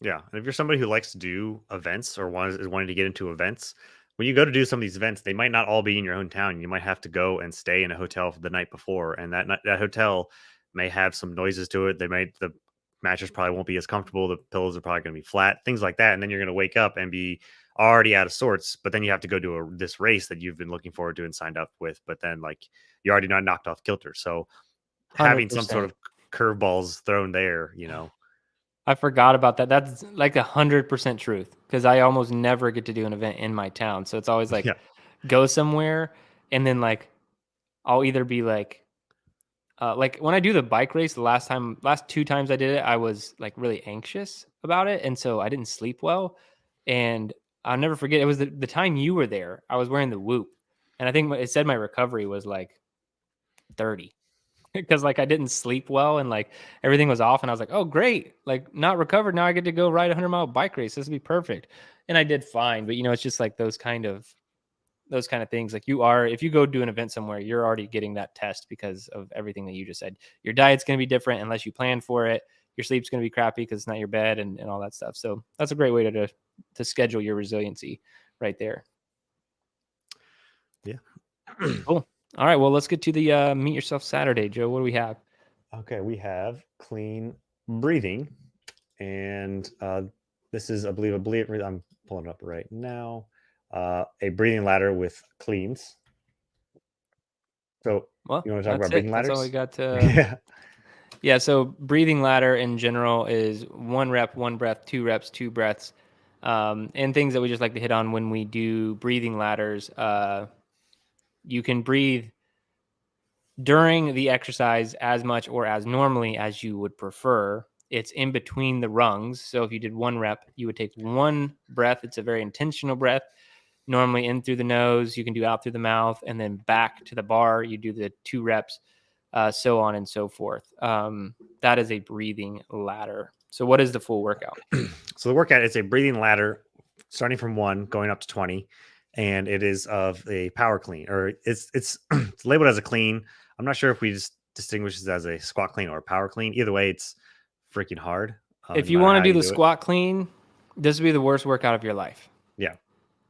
Yeah, and if you're somebody who likes to do events or is wanting to get into events, when you go to do some of these events, they might not all be in your own town. You might have to go and stay in a hotel for the night before, and that hotel may have some noises to it. The mattress probably won't be as comfortable. The pillows are probably going to be flat, things like that. And then you're going to wake up and be already out of sorts. But then you have to go do this race that you've been looking forward to and signed up with. But then like you already not knocked off kilter. So having some sort 100%. of curveballs thrown there, I forgot about that. That's like 100% truth because I almost never get to do an event in my town. So it's always like yeah. go somewhere and then like I'll either be like when I do the bike race, last two times I did it, I was like really anxious about it. And so I didn't sleep well. And I'll never forget, it was the time you were there. I was wearing the whoop. And I think it said my recovery was like 30 because like I didn't sleep well and like everything was off. And I was like, oh, great. Like not recovered. Now I get to go ride a 100-mile bike race. This would be perfect. And I did fine. But, it's just like those kind of things. Like if you go do an event somewhere, you're already getting that test because of everything that you just said. Your diet's going to be different unless you plan for it. Your sleep's going to be crappy because it's not your bed and all that stuff. So that's a great way to schedule your resiliency right there. Yeah. Cool. All right. Well, let's get to the meet yourself Saturday, Joe. What do we have? Okay, we have clean breathing, and this is, I believe, I'm pulling it up right now. A breathing ladder with cleans. So Well, you want to talk that's about it. breathing That's all we ladders? got to. Yeah. Yeah. So breathing ladder in general is 1 rep, 1 breath, 2 reps, 2 breaths, and things that we just like to hit on when we do breathing ladders. You can breathe during the exercise as much or as normally as you would prefer. It's in between the rungs. So if you did 1 rep, you would take 1 breath. It's a very intentional breath. Normally in through the nose, you can do out through the mouth, and then back to the bar. You do the 2 reps, so on and so forth. That is a breathing ladder. So what is the full workout? So the workout is a breathing ladder starting from 1 going up to 20, and it is of a power clean, or it's labeled as a clean. I'm not sure if we just distinguish this as a squat clean or a power clean. Either way, it's freaking hard, If no you matter want to how do you the do it. squat clean, this would be the worst workout of your life. Yeah.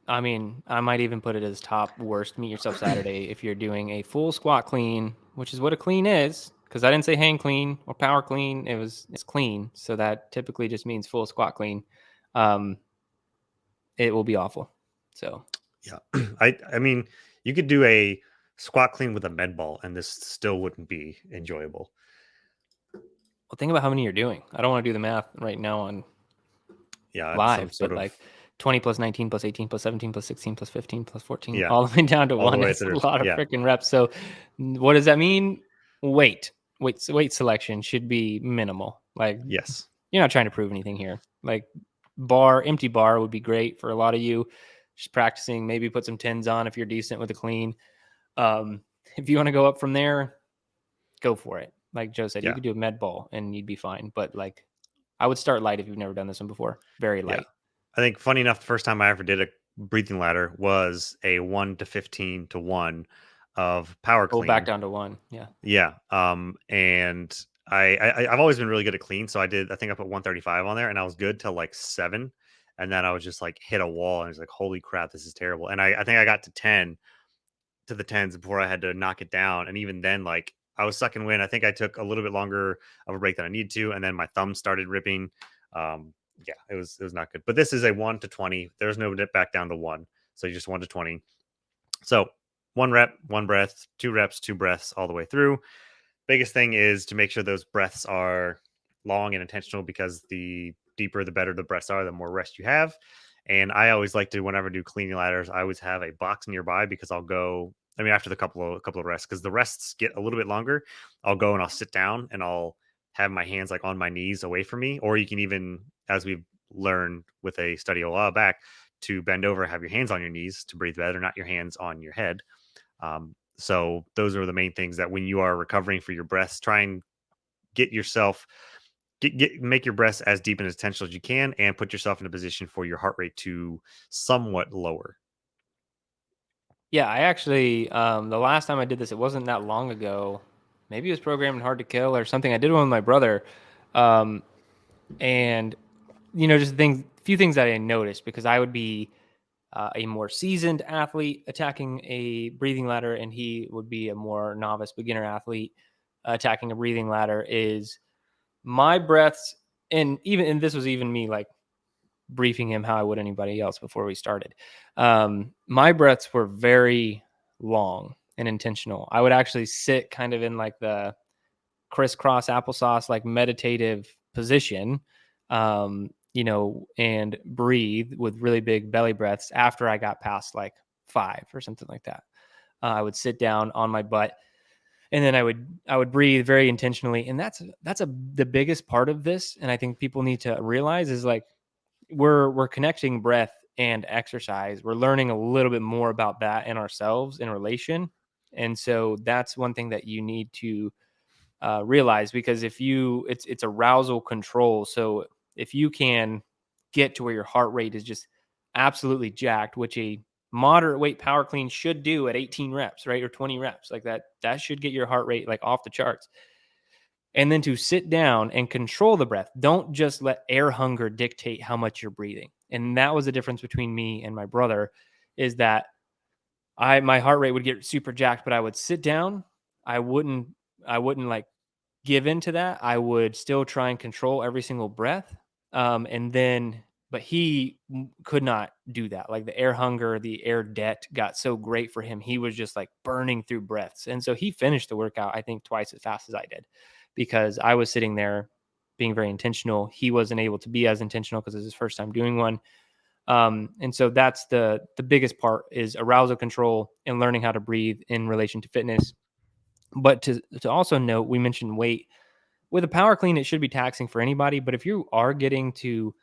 I mean, I might even put it as top worst meet yourself Saturday if you're doing a full squat clean, which is what a clean is. Because I didn't say hang clean or power clean. It's clean. So that typically just means full squat clean. Um, it will be awful. So Yeah. I mean, you could do a squat clean with a med ball, and this still wouldn't be enjoyable. Well, think about how many you're doing. I don't want to do the math right now on Yeah, it's some live, sort but of like 20 plus 19 plus 18 plus 17 plus 16 plus 15 plus 14, yeah, all the way down to all the one. way That's a through. lot of Yeah, freaking reps. So, what does that mean? Weight selection should be minimal. Like, yes, you're not trying to prove anything here. Like, empty bar would be great for a lot of you. Just practicing, maybe put some tens on if you're decent with a clean. If you want to go up from there, go for it. Like Joe said, you yeah, could do a med ball and you'd be fine. But like, I would start light if you've never done this one before. Very yeah. light. I think funny enough, the first time I ever did a breathing ladder was a 1 to 15 to 1 of power Oh, back clean. down to one. Yeah. Yeah. And I've always been really good at clean. So I think I put 135 on there and I was good till like 7. And then I was just like hit a wall and I was like, holy crap, this is terrible. And I think I got to 10 to the tens before I had to knock it down. And even then, like I was sucking wind. I think I took a little bit longer of a break than I needed to, and then my thumb started ripping. Yeah, it was not good. But this is a 1 to 20. There's no dip back down to 1, so you just 1 to 20. So 1 rep, 1 breath, 2 reps, 2 breaths all the way through. Biggest thing is to make sure those breaths are long and intentional, because the deeper the better the breaths are, the more rest you have. And I always like to, whenever I do cleaning ladders, I always have a box nearby, because I'll go. I mean, after the couple of rests, because the rests get a little bit longer, I'll go and I'll sit down and I'll have my hands like on my knees away from me. Or you can even, as we've learned with a study a while back, to bend over, have your hands on your knees to breathe better, not your hands on your head. So those are the main things that when you are recovering for your breaths, try and get yourself make your breaths as deep and as intentional as you can, and put yourself in a position for your heart rate to somewhat lower. Yeah. I actually, the last time I did this, it wasn't that long ago. Maybe it was programmed Hard to Kill or something. I did one with my brother. Um, and, just few things that I noticed, because I would be a more seasoned athlete attacking a breathing ladder, and he would be a more novice beginner athlete attacking a breathing ladder. Is my breaths, and this was even me like briefing him how I would anybody else before we started. My breaths were very long and intentional. I would actually sit kind of in like the crisscross applesauce, like meditative position, and breathe with really big belly breaths after I got past like 5 or something like that. I would sit down on my butt, and then I would breathe very intentionally. And that's the biggest part of this. And I think people need to realize is like, we're connecting breath and exercise. We're learning a little bit more about that in ourselves in relation. And so that's one thing that you need to realize, because it's arousal control. So if you can get to where your heart rate is just absolutely jacked, which a moderate weight power clean should do at 18 reps, right? Or 20 reps, like that should get your heart rate like off the charts. And then to sit down and control the breath. Don't just let air hunger dictate how much you're breathing. And that was the difference between me and my brother, is that my heart rate would get super jacked, but I would sit down. I wouldn't like give into that. I would still try and control every single breath. But he could not do that. Like the air hunger, the air debt got so great for him. He was just like burning through breaths. And so he finished the workout, I think, twice as fast as I did, because I was sitting there being very intentional. He wasn't able to be as intentional because it was his first time doing one. And so that's the biggest part, is arousal control and learning how to breathe in relation to fitness. But to also note, we mentioned weight. With a power clean, it should be taxing for anybody. But if you are getting to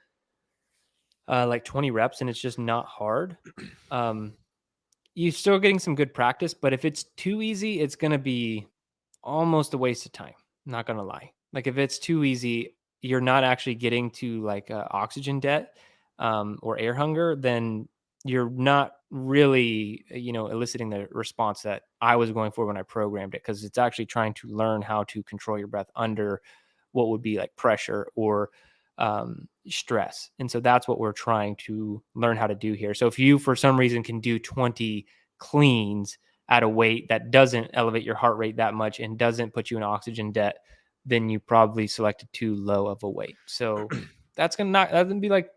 like 20 reps and it's just not hard, um, you're still getting some good practice. But if it's too easy, it's going to be almost a waste of time. Not going to lie. Like if it's too easy, you're not actually getting to like oxygen debt or air hunger, then you're not really, eliciting the response that I was going for when I programmed it, because it's actually trying to learn how to control your breath under what would be like pressure or stress. And so that's what we're trying to learn how to do here. So if you, for some reason, can do 20 cleans at a weight that doesn't elevate your heart rate that much and doesn't put you in oxygen debt, then you probably selected too low of a weight. So that's gonna be like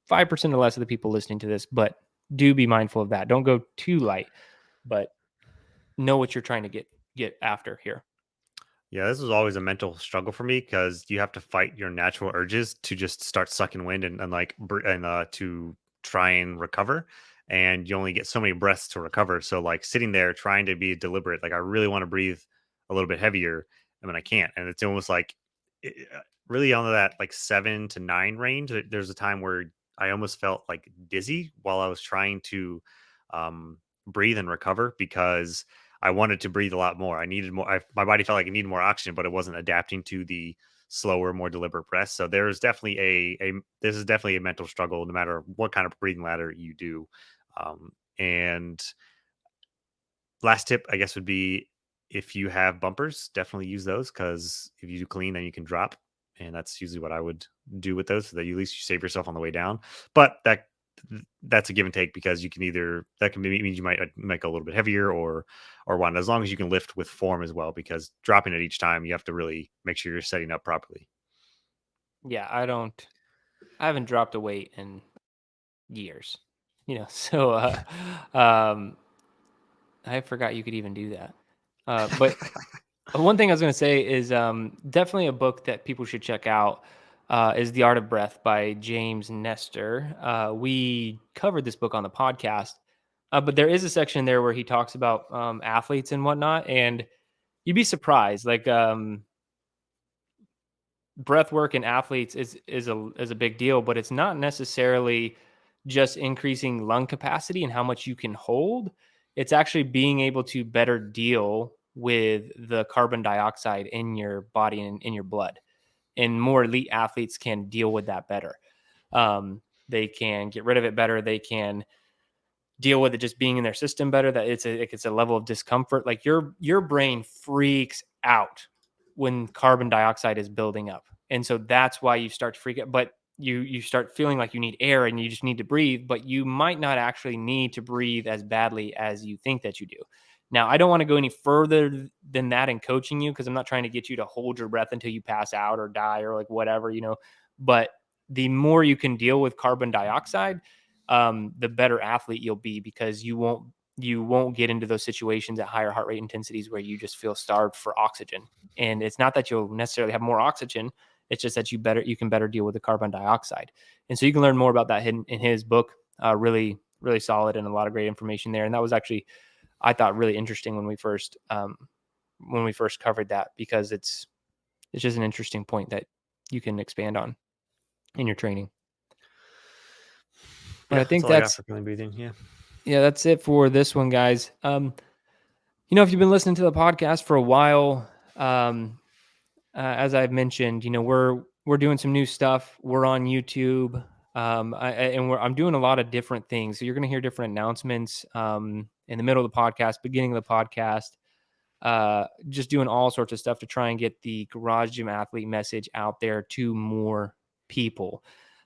5% or less of the people listening to this, but do be mindful of that. Don't go too light. But know what you're trying to get after here. Yeah, this was always a mental struggle for me because you have to fight your natural urges to just start sucking wind and like to try and recover, and you only get so many breaths to recover. So like sitting there trying to be deliberate, like I really want to breathe a little bit heavier, and then I can't, and it's almost like really on that like 7 to 9 range. There's a time where I almost felt like dizzy while I was trying to breathe and recover because I wanted to breathe a lot more. I needed more. My body felt like it needed more oxygen, but it wasn't adapting to the slower, more deliberate breaths. So there's definitely this is definitely a mental struggle, no matter what kind of breathing ladder you do. And last tip, I guess, would be if you have bumpers, definitely use those because if you do clean, then you can drop, and that's usually what I would do with those, so that you at least you save yourself on the way down. But that's a give and take because you can either that can mean you might make a little bit heavier or one, as long as you can lift with form as well, because dropping it each time you have to really make sure you're setting up properly. Yeah, I haven't dropped a weight in years, so I forgot you could even do that. But one thing I was going to say is definitely a book that people should check out is The Art of Breath by James Nestor. We covered this book on the podcast, but there is a section there where he talks about athletes and whatnot, and you'd be surprised. Like breath work in athletes is a big deal, but it's not necessarily just increasing lung capacity and how much you can hold. It's actually being able to better deal with the carbon dioxide in your body and in your blood. And more elite athletes can deal with that better. They can get rid of it better. They can deal with it just being in their system better. That it's a level of discomfort. Like your brain freaks out when carbon dioxide is building up, and so that's why you start to freak out. But you start feeling like you need air and you just need to breathe, but you might not actually need to breathe as badly as you think that you do. Now, I don't want to go any further than that in coaching you because I'm not trying to get you to hold your breath until you pass out or die or like whatever, But the more you can deal with carbon dioxide, the better athlete you'll be because you won't get into those situations at higher heart rate intensities where you just feel starved for oxygen. And it's not that you'll necessarily have more oxygen. It's just that you can better deal with the carbon dioxide. And so you can learn more about that in his book. Really, really solid and a lot of great information there. And that was actually, I thought, really interesting when we first covered that, because it's just an interesting point that you can expand on in your training. But Yeah, I think all I got for clean breathing. yeah, that's it for this one, guys. If you've been listening to the podcast for a while, as I've mentioned, we're doing some new stuff. We're on YouTube, I'm doing a lot of different things. So you're going to hear different announcements in the middle of the podcast, beginning of the podcast. Just doing all sorts of stuff to try and get the Garage Gym Athlete message out there to more people.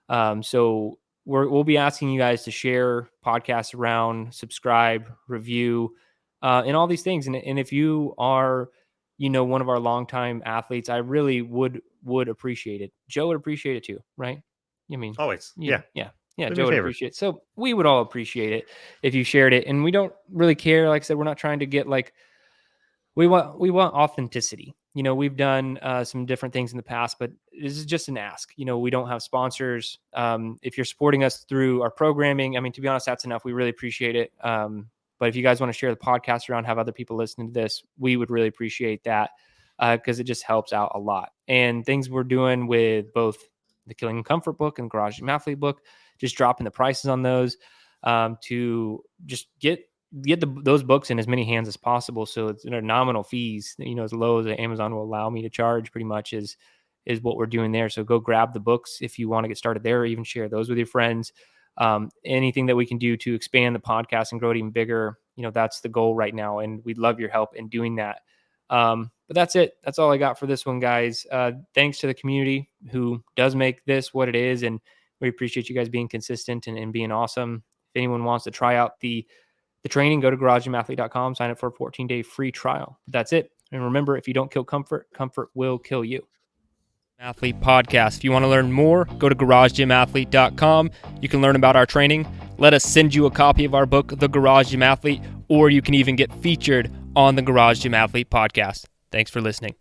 So we'll be asking you guys to share podcasts around, subscribe, review, and all these things. And if you are, one of our longtime athletes, I really would appreciate it. Joe would appreciate it too, right? I mean, Always. Yeah. yeah. Do me Joe a would favor. appreciate it. So we would all appreciate it if you shared it. And we don't really care. Like I said, we're not trying to get like, we want authenticity. We've done some different things in the past, but this is just an ask. We don't have sponsors. If you're supporting us through our programming, I mean, to be honest, that's enough. We really appreciate it. But if you guys want to share the podcast around, have other people listening to this, we would really appreciate that because it just helps out a lot. And things we're doing with both the Killing and Comfort book and Garage Gym Athlete book, just dropping the prices on those to just get those books in as many hands as possible. So it's nominal fees, as low as Amazon will allow me to charge, pretty much is what we're doing there. So go grab the books if you want to get started there, or even share those with your friends. Anything that we can do to expand the podcast and grow it even bigger, that's the goal right now. And we'd love your help in doing that. But that's it. That's all I got for this one, guys. Thanks to the community who does make this what it is. And we appreciate you guys being consistent and being awesome. If anyone wants to try out the training, go to garagegymathlete.com, sign up for a 14-day free trial. But that's it. And remember, if you don't kill comfort, comfort will kill you. Athlete Podcast. If you want to learn more, go to garagegymathlete.com. You can learn about our training. Let us send you a copy of our book, The Garage Gym Athlete, or you can even get featured on the Garage Gym Athlete podcast. Thanks for listening.